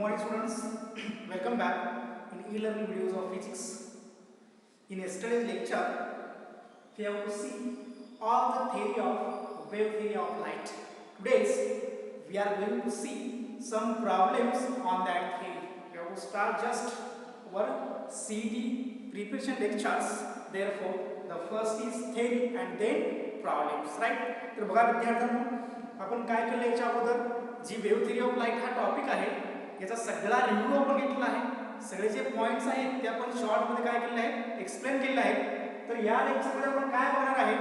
morning students, welcome back in e-learning videos of physics. In yesterday's lecture, we have to see all the theory of wave theory of light. Today, we are going to see some problems on that theory. We have to start just our CET preparation lectures. Therefore, the first is theory and then problems, right? तर बघा विद्यार्थ्यांनो, आपण काय केलं याच्या अगोदर जी wave theory of light हा topic आहे याचा सगळा रिव्ह्यू आपण घेतला आहे. सगळे जे पॉइंट्स आहेत ते आपण शॉर्ट मध्ये काय केले आहे एक्सप्लेन केले आहे. तर या लेक्चर मध्ये आपण काय बघणार आहे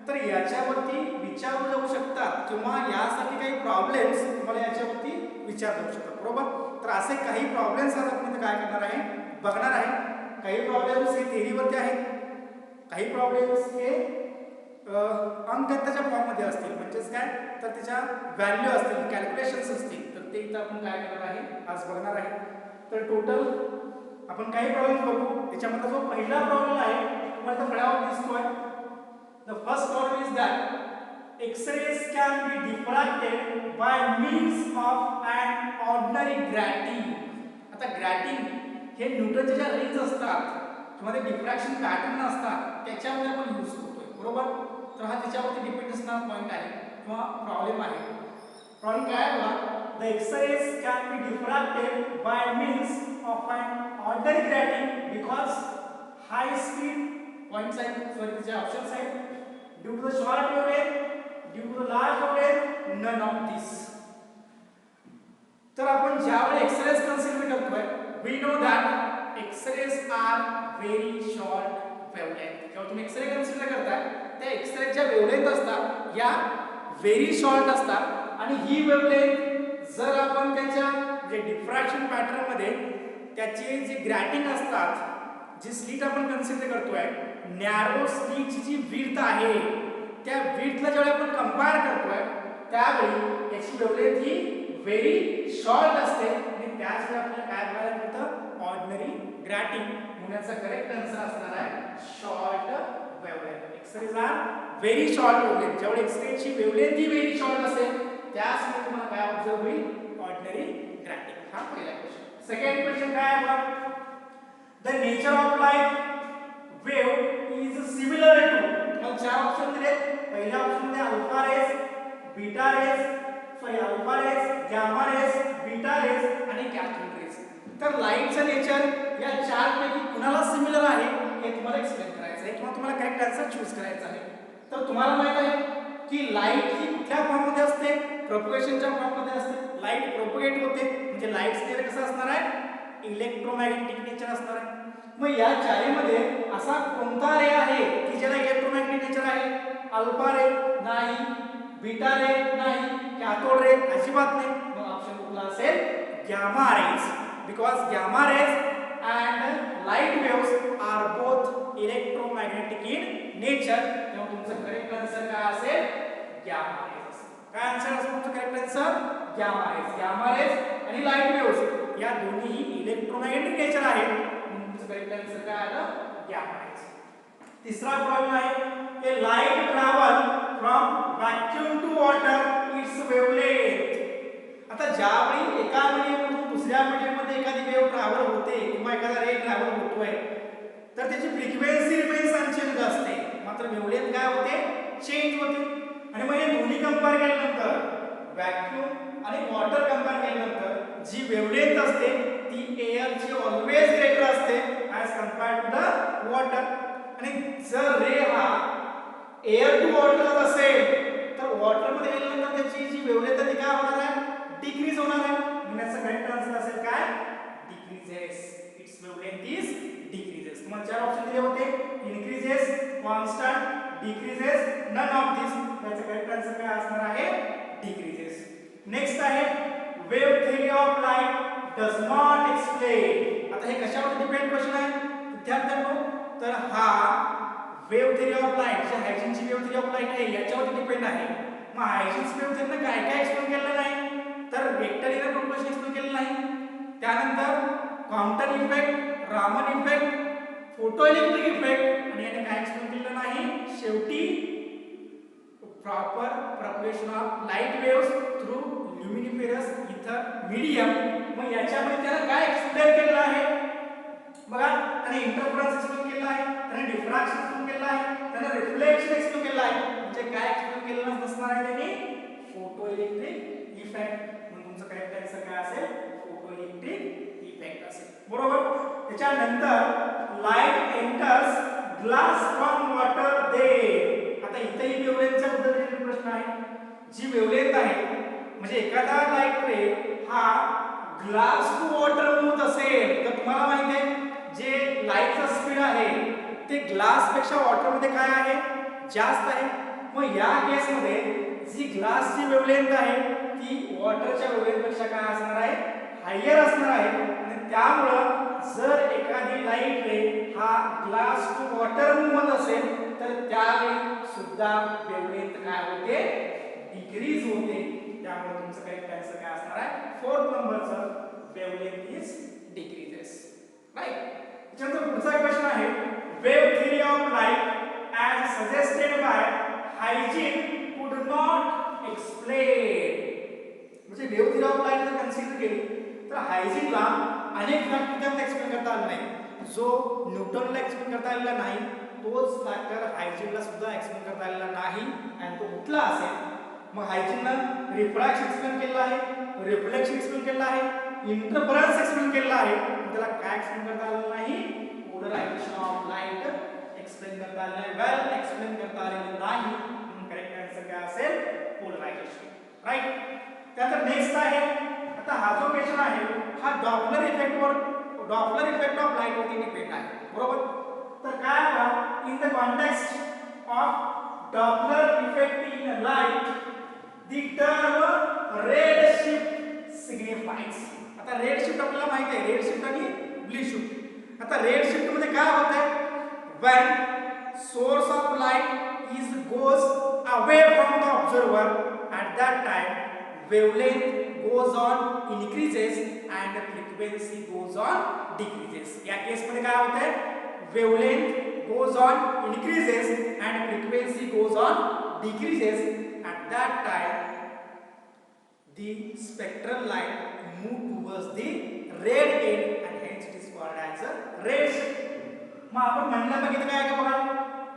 तर याच्यावरती विचारले जाऊ शकतात किंवा यासाठी काही प्रॉब्लेम्स तुम्हाला याच्यावरती विचारले जाऊ शकतात, बरोबर. तर असे काही प्रॉब्लेम्स आज आपण इथे काय करणार आहे बघणार आहे. काही प्रॉब्लेम्स हे थिअरीवरती आहेत, काही प्रॉब्लेम्स हे अंकगणिताच्या फॉर्म मध्ये असतील, म्हणजेच काय तर त्याच्या व्हॅल्यू असतील, कॅल्क्युलेशन्स असतील. तर ते इथं आपण काय करणार आहे आज बघणार आहे. तर टोटल आपण काही प्रॉब्लेम्स बघू. त्याच्यामध्ये जो पहिला प्रॉब्लेम आहे तुम्हाला इथं फळ्यावर दिसतोय. The first problem is that X-rays can be diffracted by means of an ordinary grating. आता ग्रॅटिंग हे न्यूटनच्या ज्या रिंग्स असतात किंवा ते डिफ्रॅक्शन पॅटर्न असतात त्याच्यामध्ये आपण यूज करतोय, बरोबर. तर हा त्याच्यावरती डिपेंड असणारा पॉइंट आहे किंवा प्रॉब्लेम आहे. प्रॉब्लेम काय आहे बघा. The X-rays can be diffracted by means of an ordinary grating because high speed points आहेत, सॉरी त्याचे ऑप्शन्स आहेत. Due to the short wavelength, due to the large wavelength, none of this. तर आपण ज्यावेळी X-rays consider करतोय we know that X-rays are very short wavelength. जेव्हा तुम्ही x-ray consider करताय त्या एक्स-रेच्या वेवलेंथ असतात या व्हेरी शॉर्ट असतात आणि ही वेवलेंथ जर आपण त्याच्या जे डिफ्रॅक्शन पॅटर्न मध्ये त्याचे जे ग्रॅटिंग असतात, जी स्लिट आपण कन्सिडर करतोय, नॅरो स्लिटची जी विड्थ आहे त्या विड्थला जेव्हा आपण कंपेअर करतोय त्यावेळी याची वेवलेंथ ही व्हेरी शॉर्ट असते आणि त्याच वेळी आपल्याला काय बघायला मिळतं ऑर्डिनरी ग्रॅटिंग. म्हणण्याचा करेक्ट आन्सर असणार आहे short wavelength. X-rays are very short wavelength. जेव्हा एक्स-रेची वेवलेंथ ही व्हेरी शॉर्ट असेल त्याच वेळी तुम्हाला काय ऑब्झर्व होईल ऑर्डिनरी ग्रॅटिंग. हा पहिला क्वेश्चन. सेकंड क्वेश्चन काय आहे बघा. The nature of light wave is similar to. तुम्हाला चार ऑप्शन दिले. पहिल्या ऑप्शन मध्ये alpha rays, beta rays, sorry alpha rays, gamma rays, beta rays आणि कॅथोड रेज. तर लाईटचं नेचर या चार पैकी कुणाला सिमिलर आहे हे तुम्हाला एक्सप्लेन करायचं आहे किंवा तुम्हाला करेक्ट आन्सर चूज करायचा आहे. तर तुम्हाला माहित आहे की लाईट ही कुठल्या फॉर्म मध्ये असते, प्रोपगेशनच्या फॉर्म मध्ये असते. लाईट प्रोपगेट होते म्हणजे लाईटचं नेचर कसं असणार आहे इलेक्ट्रोमॅग्नेटिक नेचर असणार आहे. मग या चारीमध्ये असा कोणता रे आहे की ज्याला इलेक्ट्रोमॅग्नेटिक नेचर आहे. अल्फा रे नाही, बीटा रे नाही, कॅथोड रे अजिबात नाही. मग ऑप्शन कुठला असेल gamma rays. Because gamma rays and light waves are both electromagnetic in nature. तेव्हा तुमचं करेक्ट आन्सर काय असेल गॅमा रेज. काय आन्सर असेल तुमचं correct answer gamma rays. Gamma rays आणि लाईट वेव्स या दोन्ही इलेक्ट्रोमॅग्नेटिक नेचर आहेत म्हणून तुमचं करेक्ट आन्सर काय आलं गॅमा रेज. तिसरा प्रॉब्लेम आहे a light travel from vacuum to water its wavelength. आता ज्यावेळी एका मीडियममधून दुसऱ्या मीडियममध्ये एखादी वेव्ह ट्रॅव्हल होते किंवा एखादा रे ट्रॅव्हल होतोय तर त्याची फ्रिक्वेन्सी रिमेन्स अनचेंज असते, मात्र वेवलेंथ काय होते चेंज होते. आणि मग हे दोन्ही कंपेअर केल्यानंतर व्हॅक्यूम आणि वॉटर कंपेअर केल्यानंतर जी वेवलेंथ असते ती एअरची ऑलवेज ग्रेटर असते as compared to the water. आणि जर रे हा एअर टू वॉटर असेल तर वॉटर मध्ये गेल्यानंतर त्याची जी वेवलेंथ ती काय होणार आहे डिक्रीज होणार आहे. म्हणण्याचा करेक्ट आन्सर असेल काय decreases. Its wavelength is decreases. तुम्हाला चार ऑप्शन दिले होते increases, constant, decreases, none of this. त्याचा करेक्ट आन्सर काय असणार आहे डिक्रीजेस. नेक्स्ट आहे wave theory of light does not explain. आता हे कशावर डिपेंड क्वेश्चन आहे विद्यार्थ्यांनो. तर हा वेव्ह थिअरी ऑफ लाईट जी हायजेनची वेव्ह थिअरी ऑफ लाईट आहे याच्यावर डिपेंड आहे. मग हायजेनची वेव्ह थिअरीने काय काय एक्सप्लेन केलेलं नाही तर वेक्टर इनर प्रोपोर्शन एक्सप्लेन केलेलं नाही. त्यानंतर quantum effect, Raman effect, photoelectric effect आणि याने काय एक्सप्लेन केलेलं नाही. शेवटी proper propagation of light waves through luminiferous ether medium. मग याच्या त्याच्यामध्ये त्यानं काय एक्सप्लेन केलं आहे बघा, त्याने इंटरफरन्स एक्सप्लेन केला आहे, त्याने डिफ्रॅक्शन एक्सप्लेन केला आहे, त्याने रिफ्लेक्शन एक्सप्लेन केला आहे. म्हणजे काय एक्सप्लेन केलेलं नसणार आहे त्यांनी? Photo electric effect. मग तुमचं करेक्ट आन्सर काय असेल? फोटो इलेक्ट्रिक इफेक्ट असेल. बरोबर. त्याच्यानंतर light enters glass from water they. आता इथेही वेव्हलेंथच्या बद्दल प्रश्न आहे. जी वेव्हलेंथ आहे म्हणजे एखादा लाईट रे हा ग्लास टू वॉटर मूव्ह असेल तर तुम्हाला माहिती आहे जे लाईटचा स्पीड आहे ते ग्लास पेक्षा वॉटर मध्ये काय आहे? जास्त आहे. मग या केस मध्ये जी ग्लासची वेव्हलेंथ आहे ती वॉटरच्या वेव्हलेंथ पेक्षा काय असणार आहे? हायर असणार आहे. आणि त्यामुळे जर एखादी लाईट रे हा ग्लास टू वॉटर मूव्ह असेल तर त्यावेळी सुद्धा वेव्हलेंथ काय होते? डिक्रीज होते. त्यामुळे तुमचं करेक्ट आन्सर काय असणार आहे? फोर्थ नंबरचं वेव्हलेंथ इज डिक्रीजेस. राईट. त्याच्यानंतर पुढचा क्वेश्चन आहे wave theory of light as suggested by hygiene कुड नॉट एक्सप्लेन. म्हणजे वेव्ह थिअरी ऑफ लाईट जर कन्सिडर केली तर हायजीनला अनेक फॅक्टर त्यामध्ये एक्सप्लेन करता आले नाही. जो न्यूटनला एक्सप्लेन करता आलेला नाही तोच फॅक्टर हायजीनला सुद्धा एक्सप्लेन करता आलेला नाही. आणि तो कुठला असेल? मग हायजीननं रिफ्रॅक्शन एक्सप्लेन केलं आहे, रिफ्लेक्शन एक्सप्लेन केलं आहे, इंटरफरन्स एक्सप्लेन केलं आहे. त्याला काय एक्सप्लेन करता आलेलं नाही? पोलरायझेशन ऑफ लाईट एक्सप्लेन करता आलेलं नाही, वेल एक्सप्लेन करता आलेलं नाही. म्हणून करेक्ट आन्सर काय असेल? पोलरायझेशन. राईट. त्यानंतर नेक्स्ट आहे आता हा जो क्वेश्चन आहे हा डॉपलर इफेक्ट ऑफ लाईट वरती डिपेंड आहे. बरोबर. तर काय आहे in the context of Doppler effect in light the term red shift signifies. आता रेड शिफ्ट आपल्याला माहिती आहे, रेड शिफ्ट आणि ब्लू शिफ्ट. आता रेड शिफ्ट मध्ये काय होतंय? when source of light is goes away from the observer at that time wavelength goes on increases and frequency goes on decreases. या केस मध्ये काय होतंय? wavelength goes on increases and frequency goes on decreases. At that time the spectral light move towards the red end and hence it is called as a red shift. मग आपण म्हणलं बघितलं काय का बघा?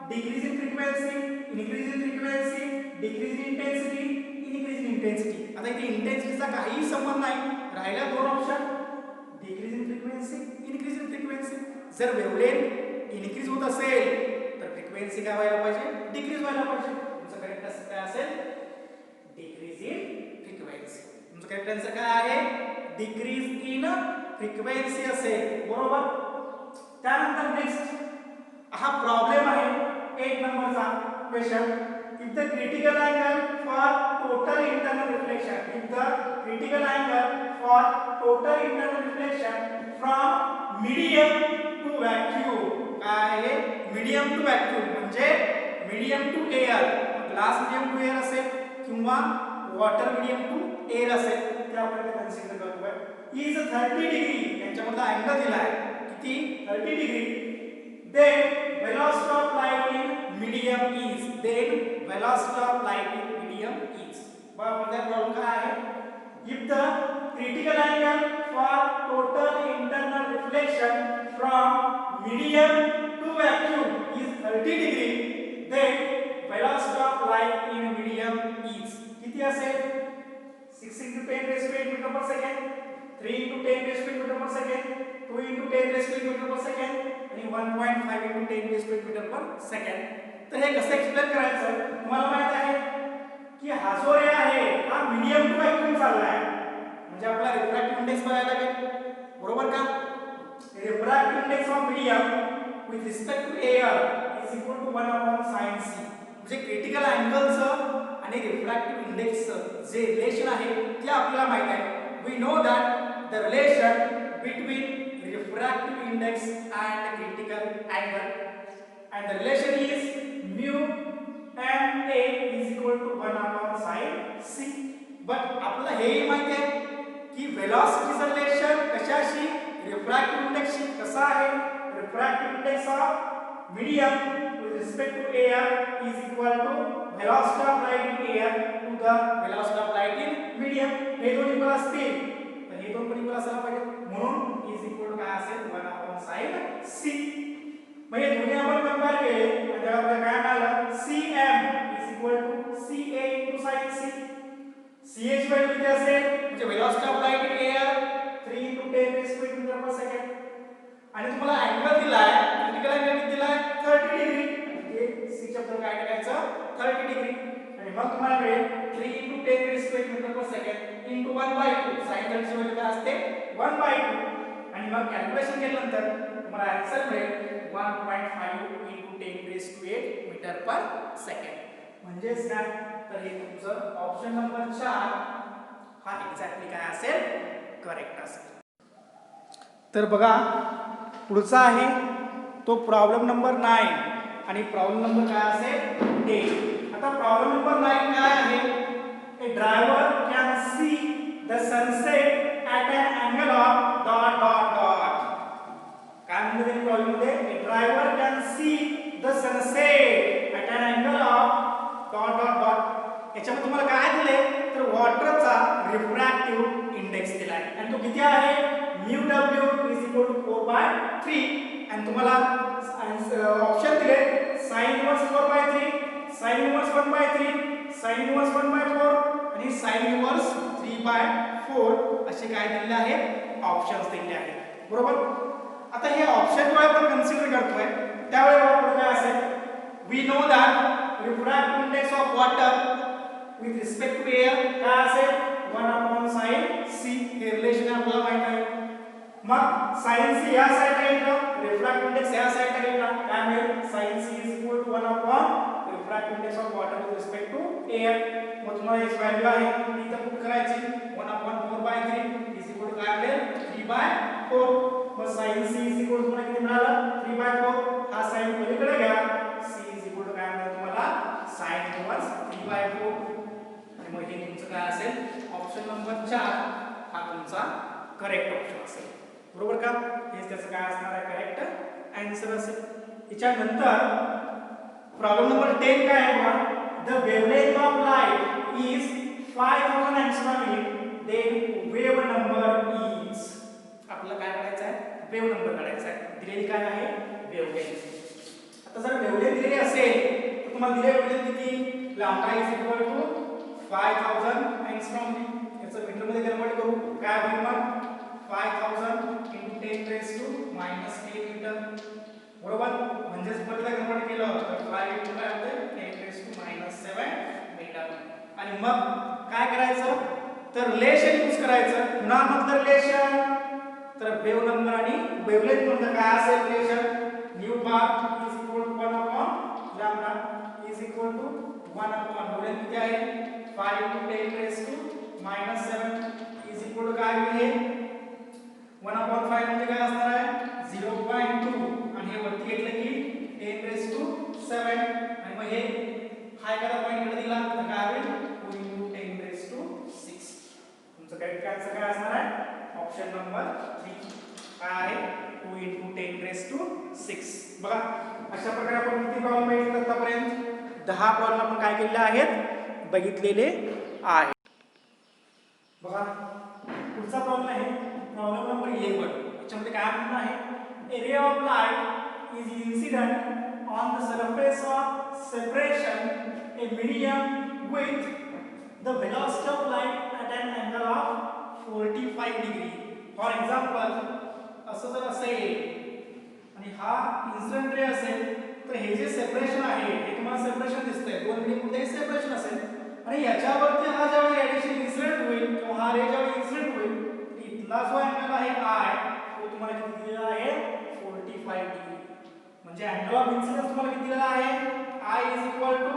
Decrease in frequency, increase in frequency, decrease in intensity, increase in intensity. आता इथे इंटेन्सिटीचा काही संबंध नाही. राहिला दोन option, decrease in frequency, increase in frequency. जर वेव्हलेंथ इनक्रीज होत असेल तर फ्रिक्वेन्सी काय व्हायला पाहिजे? डिक्रीज व्हायला पाहिजे. तुमचं करेक्ट आन्सर काय असेल? Decrease in frequency. तुमचं करेक्ट आन्सर काय आहे? डिक्रीज इन फ्रिक्वेन्सी असेल. बरोबर. त्यानंतर नेक्स्ट हा प्रॉब्लेम आहे 1 नंबरचा question. If the critical angle for total internal reflection, if the critical angle for total internal reflection from medium to vacuum. काय आहे? मीडियम टू व्हॅक्यूम म्हणजे medium to air. Glass medium to air असेल किंवा water medium to air असेल ते आपण consider करतोय. Is 30 degree यांच्यामधला अँगल दिला आहे किती? 30 degree. then velocity of light in medium is, then velocity of light in medium is. बघा पुढचा प्रॉब्लेम काय आहे? if the critical angle for total internal reflection from medium to vacuum is 30 degree, then velocity of light in medium is किती असेल? 6 into 10 raised to 8 meter per second, 3 into 10 raised to 8 meter per second, 2 into 10 raised to 8 meter per second आणि 1.5 into 10 raised to 8 meter per second. तर हे कसं explain करायचं? तुम्हाला माहित आहे की हा जो रे आहे हा मीडियम टू व्हॅक्यूम चाललाय. म्हणजे आपला रिफ्रॅक्टिव्ह इंडेक्स बघायला लागेल. बरोबर का? Refractive index of medium with respect to air is equal to 1/sin c. म्हणजे क्रिटिकल अँगलचं आणि रिफ्रॅक्टिव्ह इंडेक्सचं जे रिलेशन आहे ते आपल्याला माहित आहे. We know that the relation between refractive index and critical angle, and the relation is mu m a is equal to 1/sin c. but आपल्याला हेही माहिती आहे की velocityचं रिलेशन कशाशी? रिफ्रॅक्टिव्ह इंडेक्सशी. कसं आहे? Refractive index of medium with respect to air is equal to velocity of light in air to the velocity of light in medium. हे दोन्ही पण असतील तर हे दोन पण इक्वल असायला पाहिजे, म्हणून इज इक्वल टू काय असेल 1/sin c. मग हे दोन्ही आपण कंपेअर केले आणि त्याला आपल्याला काय मिळालं cm is equal to ca into sin c. ca ची व्हॅल्यू किती असेल म्हणजे velocity of light in air 3 into 10 raised to 8 metre per second. आणि तुम्हाला अँगल दिलाय, क्रिटिकल अँगल किती दिलाय 30 डिग्री. हे c च्या बद्दल काय टाकायचं 30 डिग्री. आणि मग तुम्हाला मिळेल 3 into 10 raised to 8 metre per second into 1/2. sin 30 ची व्हॅल्यू काय असते 1/2. आणि मग कॅल्क्युलेशन केल्यानंतर तुम्हाला आन्सर मिळेल 1.5 into 10 raised to 8 metre per second. म्हणजेच काय तर हे तुमचं ऑप्शन नंबर 4 हा एक्झॅक्टली काय असेल करेक्ट असेल. तर बघा पुढचा आहे तो प्रॉब्लेम नंबर 9 आणि प्रॉब्लेम नंबर काय असेल 10. आता प्रॉब्लेम नंबर 9 काय आहे, a driver can see the sunset at an angle of dot dot dot. काय म्हणते त्या प्रॉब्लेम मध्ये, a driver can see the sunset at an angle of dot dot dot. याच्यामध्ये तुम्हाला काय दिले तर वॉटरचा रिफ्रॅक्टिव्ह इंडेक्स दिलाय आणि तो किती आहे mu W is equal to 4/3. आणि तुम्हाला ऑप्शन दिले sin inverse 4/3, sin inverse 1/3, sin inverse 1/4 आणि sin इनवर्स 3/4 असे काय दिलेले आहेत ऑप्शन्स दिलेले आहेत. बरोबर. आता हे ऑप्शन जेव्हा आपण कन्सिडर करतोय त्यावेळेला पुढे काय असेल, we know that refractive index of water with respect to air काय असेल 1/sin c. हे रिलेशन आपल्याला माहित आहे. मग sin c या साइडला येईल, रिफ्रॅक्टिव्ह इंडेक्स या साइडला येईल, काय मिळेल sin c is equal to 1/refractive index of water with respect to air. मग तुम्हाला याची व्हॅल्यू आहे ती इथं पुट करायची 1/4/3 is equal to काय मिळेल 3/4. मग sin c is equal to तुम्हाला किती मिळालं 3/4. हा sin पलीकडे घ्या, c is equal to काय मिळेल तुम्हाला sin इनवर्स 3/4. आणि मग हे तुमचं काय असेल ऑप्शन नंबर 4 हा तुमचा करेक्ट ऑप्शन असेल. बरोबर का. हेच त्याचं काय असणार आहे करेक्ट आन्सर असेल. याच्यानंतर प्रॉब्लेम नंबर 10 काय आहे बघा, the wavelength of light is 5000 angstrom minute then wave number is. आपल्याला काय करायचं आहे वेव नंबर काढायचा आहे. दिलेली काय आहे वेवलेंथ. आता जर वेवलेंथ दिलेली असेल तर तुम्हाला दिलेली वेवलेंथ किती lambda is equal to 5000 angstrom minute. याचं मीटर मध्ये कन्वर्ट करू काय होईल मग 5000 into 10 raised to -8 मीटर. बरोबर. म्हणजे परत कन्वर्ट केलं तर 5 into काय होते 10 raised to -7 मीटर. आणि मग काय करायचं तर रिलेशन यूज करायचं. पुन्हा मग रिलेशन तर वेव नंबर आणि वेवलेंथ मध्ये काय असेल relation nu bar is equal to 1 lambda is equal to 1 wavelength किती आहे 5 into 10 raised to -7 is equal to काय होईल 1/5 म्हणजे काय असणार आहे 0.2 आणि हे वरती घेतलं की 10 raised to 7 आणि मग हे हा एखादा पॉइंट इकडे दिला तर काय होईल 2 into 10 raised to 6. तुमचं करेक्ट आन्सर काय असणार आहे ऑप्शन नंबर 3 काय आहे 2 into 10 raised to 6. बघा अशा प्रकारे आपण किती प्रॉब्लेम बघितले आतापर्यंत 10 प्रॉब्लेम आपण काय केलेले आहेत बघितलेले आहेत. बघा पुढचा प्रॉब्लेम आहे प्रॉब्लेम नंबर 11. याच्यामध्ये काय म्हणणं आहे a ray of light is incident on the surface of separation a medium with the velocity of light at an angle of 45 degree. For example असं जर असेल आणि हा इन्सिडेंट रे असेल तर हे जे सेपरेशन आहे हे तुम्हाला सेपरेशन दिसतंय दोन मीडियममध्ये सेपरेशन असेल आणि याच्यावरती हा जेव्हा रेडिएशन इन्सिडेंट होईल किंवा हा रे जेव्हा इन्सिडेंट होईल इथला जो अँगल आहे आय तो तुम्हाला किती दिलेला आहे 45 डिग्री. म्हणजे अँगल ऑफ इन्सिडेंस तुम्हाला किती दिलेला आहे i is equal to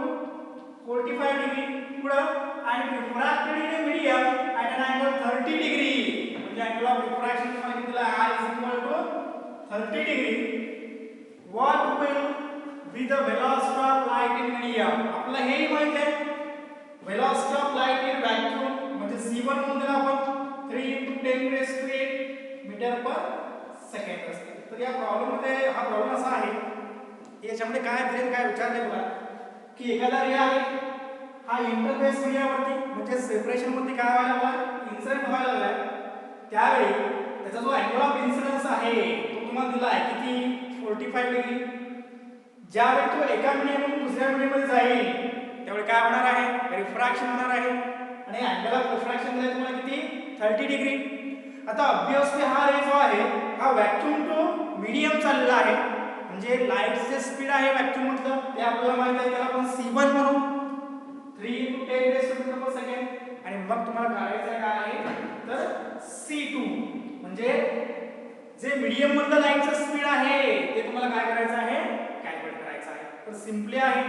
45 degree. पुढे आणि refracted in a medium at an angle 30 degree. म्हणजे अँगल ऑफ रिफ्रॅक्शन तुम्हाला किती दिला i is equal to 30 degree. What will be the velocity of light in medium. आपल्याला हेही माहिती आहे velocity of light in vacuum म्हणजे c1 म्हणून दिला आपण 3 into 10 raised to 8 metre per second असते. तर या प्रॉब्लेम मध्ये हा प्रॉब्लेम असा आहे याच्यामध्ये काय दिले काय विचारले बघा की एखादा रे आहे हा इंटरफेस मीडियावरती म्हणजे सेपरेशन मध्ये काय व्हायला लागला इन्सिडेंट व्हायला लागला त्यावेळी त्याचा जो अँगल ऑफ इन्सिडन्स आहे तो तुम्हाला दिला आहे किती 45 डिग्री. ज्यावेळी तो एका मीडियममधून दुसऱ्या मीडियममध्ये जाईल त्यावेळी काय होणार आहे रिफ्रॅक्शन होणार आहे आणि अँगल ऑफ रिफ्रॅक्शन दिला तुम्हाला किती 30 डिग्री. आता ऑब्वियसली हा रे जो आहे हा व्हॅक्यूम टू मीडियम चाललेला आहे म्हणजे लाईटचं जे स्पीड आहे व्हॅक्यूम मधलं ते आपल्याला माहित आहे त्याला आपण c1 म्हणू 3 × 10⁻⁷ आणि मग तुम्हाला काढायचं काय आहे तर c2 म्हणजे जे मीडियम मधलं लाईटचं स्पीड आहे ते तुम्हाला काय करायचं आहे कॅल्क्युलेट करायचं आहे. तर सिंपली आहे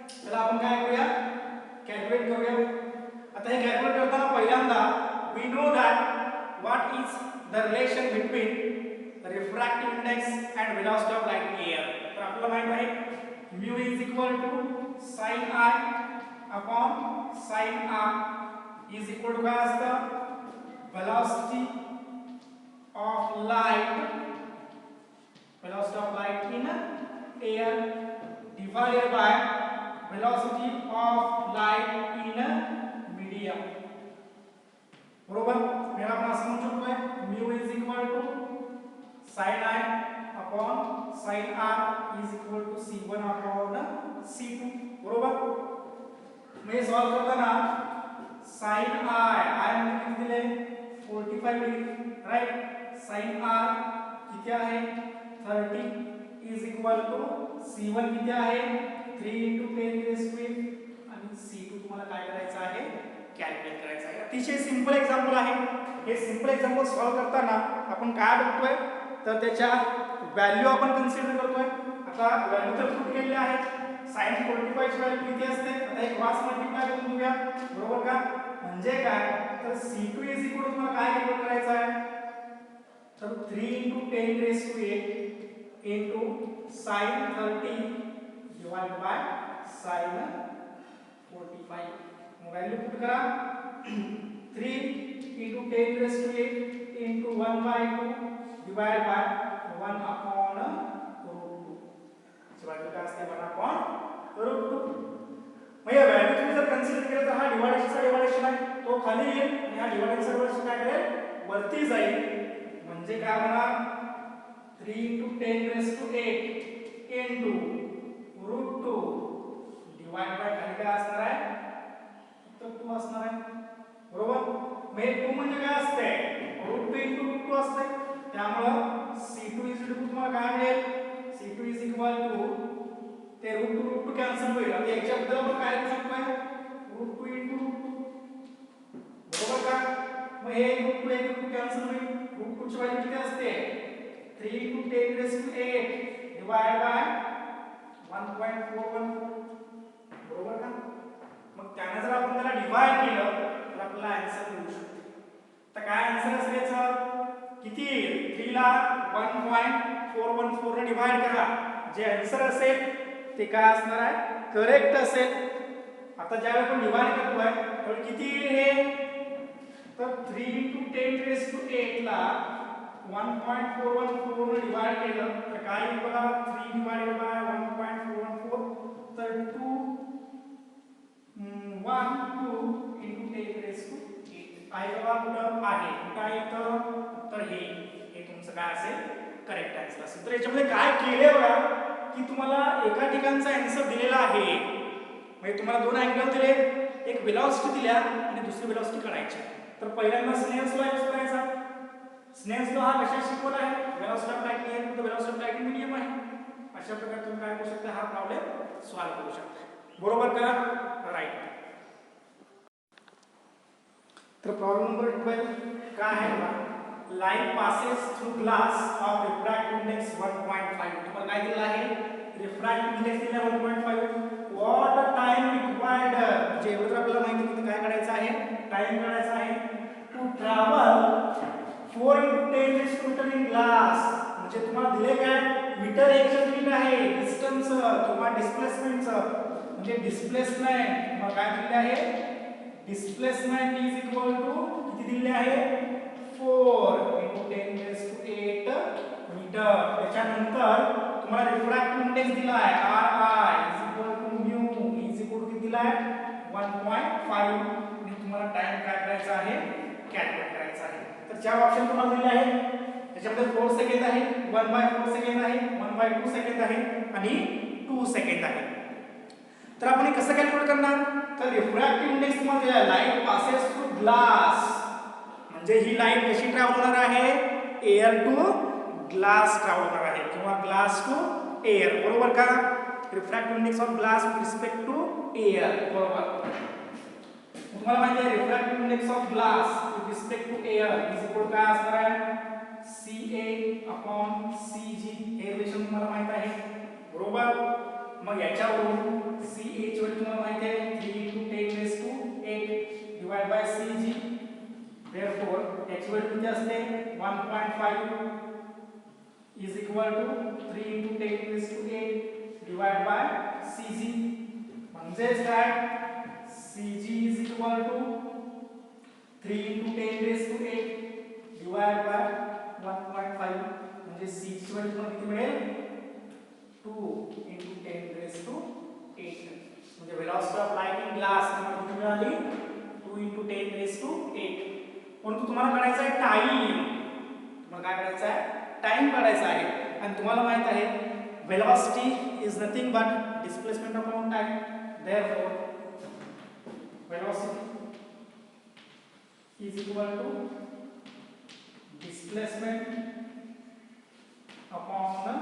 चला आपण काय करूया कॅल्क्युलेट करूया. आता हे कॅल्क्युलेट करताना पहिल्यांदा we know that what is the relation between the refractive index and velocity of light in air. तर आपल्याला माहित आहे mu is equal to sin I upon sin r is equal to काय असतं velocity of light in air divided by velocity of light in medium. बरोबर मी आपण असं म्हणू शकतोय mu is equal to sin I upon sin r is equal to c1 upon c2. बरोबर मी solve करताना sin I म्हणजे किती दिले 45 डिग्री राइट sin r किती आहे 30 is equal to c1 किती आहे 3 × 10⁻⁸ आणि c2 तुम्हाला काय करायचं आहे कॅल्क्युलेट करायचं आहे. अतिशय सिंपल एक्झाम्पल आहे. हे सिंपल एक्झाम्पल सॉल्व करताना आपण काय बघतोय तर त्याच्या व्हॅल्यू आपण कन्सिडर करतोय. आता व्हॅल्यू तर पुट केलेले आहेत sin 45 ची व्हॅल्यू किती असते आता एक क्रॉस मल्टिप्लाय करून घेऊया बरोबर का म्हणजे काय तर c2 इज इक्वल टू तुम्हाला काय कॅल्क्युलेट करायचं आहे तर 3 × 10⁸ sin 30 divided by sin 45. Value put करा 3 × 10⁸ into 1/2 divided by 1 upon √2. ची व्हॅल्यू काय असते 1 upon √2. मग या व्हॅल्यू तुम्ही जर कन्सिडर केलं तर हा डिव्हायडेशनचा डिव्हायडेशन आहे तो खाली येईल आणि हा डिव्हायडेशनचा डिव्हायडेशन काय करेल वरती जाईल म्हणजे काय होणार 3 × 10⁸ into √2 divided by खाली काय असणार आहे 2 असणार आहे बरोबर. मे 2 म्हणजे काय असते √2 × √2 असते त्यामुळे c2 इज इक्वल टू तुम्हाला काय मिळेल c2 इज इक्वल टू ते √2 कॅन्सल होईल आणि याच्या बद्दल आपण काय लिहू शकतो √2 × √2 बरोबर का. मग हे √2 कॅन्सल होईल √2 ची व्हॅल्यू किती असते 3 × 10⁸ डिवाइड बाय 1.414 बरोबर का. मग त्याने जर आपण त्याला डिवाइड केलं तर आपल्याला आन्सर मिळू शकतो. तर काय आन्सर असेल याचा किती 3 ला 1.414 ने डिवाइड करा जे आन्सर असेल ते काय असणार आहे करेक्ट असेल. आता ज्यावेळी आपण डिवाइड करतोय तर किती हे तर 3 × 10⁸ ला 1.414 ने डिवाइड केलं तर काय येईल बघा 3 डिवाइडेड बाय 1.414 तर 2 1 2 × 10⁸ आहे बघा कुठं आहे कुठं आहे तर हे तुमचं काय असेल करेक्ट आन्सर असेल. तर याच्यामध्ये काय केले बघा की तुम्हाला एका ठिकाणचा आन्सर दिलेला आहे म्हणजे तुम्हाला दोन अँगल दिले एक वेलोसिटी दिल्या आणि दुसरी वेलोसिटी काढायची. तर पहिल्यांदा स्नेल्स लॉ यूज करायचा. स्नेल्स लॉ हा कशा शिकवला आहे velocity of light near to the velocity of light in medium आहे. अशा प्रकारे तुम्ही काय करू शकता हा प्रॉब्लेम सॉल्व करू शकता बरोबर का राईट. तर प्रॉब्लेम नंबर 12 काय आहे बघा light passes through glass of refractive index 1.5. तुम्हाला काय दिलं आहे रिफ्रॅक्टिव्ह इंडेक्स दिला 1.5 व्हॉट टाइम रिक्वायर्ड म्हणजे एवढं आपल्याला माहिती की काय करायचं आहे टाइम काढायचा आहे टू ट्रॅव्हल 4 × 10⁻⁷ इन ग्लास. म्हणजे तुम्हाला दिले काय मीटर 1 युनिट आहे डिस्टन्स किंवा डिस्प्लेसमेंटचं म्हणजे डिस्प्लेसमेंट तुम्हाला काय दिले आहे डिस्प्लेसमेंट इज इक्वल टू किती दिले आहे 4 × 10⁸ मीटर. त्याच्यानंतर तुम्हाला रिफ्रॅक्टिव्ह इंडेक्स दिला आहे RI is equal to mu is equal to किती दिला आहे 1.5 आणि तुम्हाला टाइम काय करायचा आहे कॅल्क्युलेट करायचा आहे. तर 4 ऑप्शन तुम्हाला दिले आहेत. त्याच्यामध्ये 4 सेकंड आहे, 1/4 सेकंड आहे, 1/2 सेकंड आहे आणि 2 सेकंड आहे. तर आपण हे कसं कॅल्क्युलेट करणार? तर रिफ्रॅक्टिव्ह इंडेक्स मध्ये लाईट पासेस थ्रू ग्लास, म्हणजे ही लाईट कशी ट्रॅव्हल होणार आहे? एअर टू ग्लास ट्रॅव्हल होणार आहे किंवा ग्लास टू एअर, बरोबर का? Refractive index of glass with respect to air, बरोबर. तुम्हाला माहिती आहे refractive index of glass with respect to air is equal काय असणार आहे? CA/CG, हे रिलेशन तुम्हाला माहित आहे, बरोबर. मग याच्यावरून CA ची व्हॅल्यू तुम्हाला माहिती आहे 3 × 10⁸ डिवाइड बाय CG. therefore याची व्हॅल्यू किती असते? 1.5 is equal to 3 × 10⁸ divide by CG. म्हणजेच काय? CG is equal to 3 × 10⁸ divide by 1.5, म्हणजे C ची व्हॅल्यू तुम्हाला किती मिळेल? 2 × 10⁸. म्हणजे velocity of light in glass तुम्हाला किती मिळाली? 2 × 10⁸. परंतु तुम्हाला काढायचा आहे टाइम. तुम्हाला काय काढायचा आहे? टाइम काढायचा आहे. आणि तुम्हाला माहित आहे velocity is nothing but displacement upon time. therefore velocity is equal to displacement upon the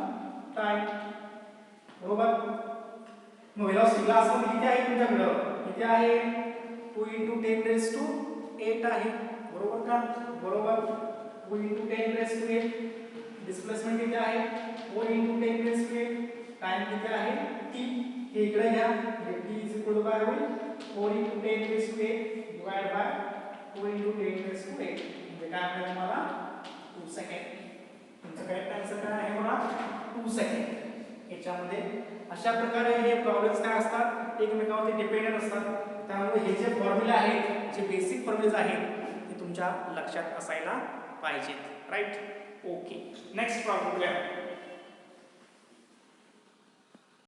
time, बरोबर. मग velocity ग्लास मध्ये किती आहे तुमच्याकडे? किती आहे? 2 × 10⁸ आहे, बरोबर का? बरोबर. 2 × 10⁸. डिस्प्लेसमेंट किती आहे? 4 × 10⁸. टाइम किती आहे? t. हे इकडे घ्या. t इज इक्वल टू काय होईल? 4 × 10⁸ डिवाइड बाय 2 × 10⁸. म्हणजे काय मिळेल तुम्हाला? 2 सेकंड. तुमचं करेक्ट आन्सर काय आहे बघा? 2 सेकंड. याच्यामध्ये अशा प्रकारे हे प्रॉब्लेम्स काय असतात? एकमेकांवरती डिपेंडेंट असतात. त्यामुळे हे जे फॉर्म्युला आहेत, जे बेसिक फॉर्म्युलाज आहेत, ते तुमच्या लक्षात असायला पाहिजेत, राईट? ओके. नेक्स्ट प्रॉब्लेम घ्या.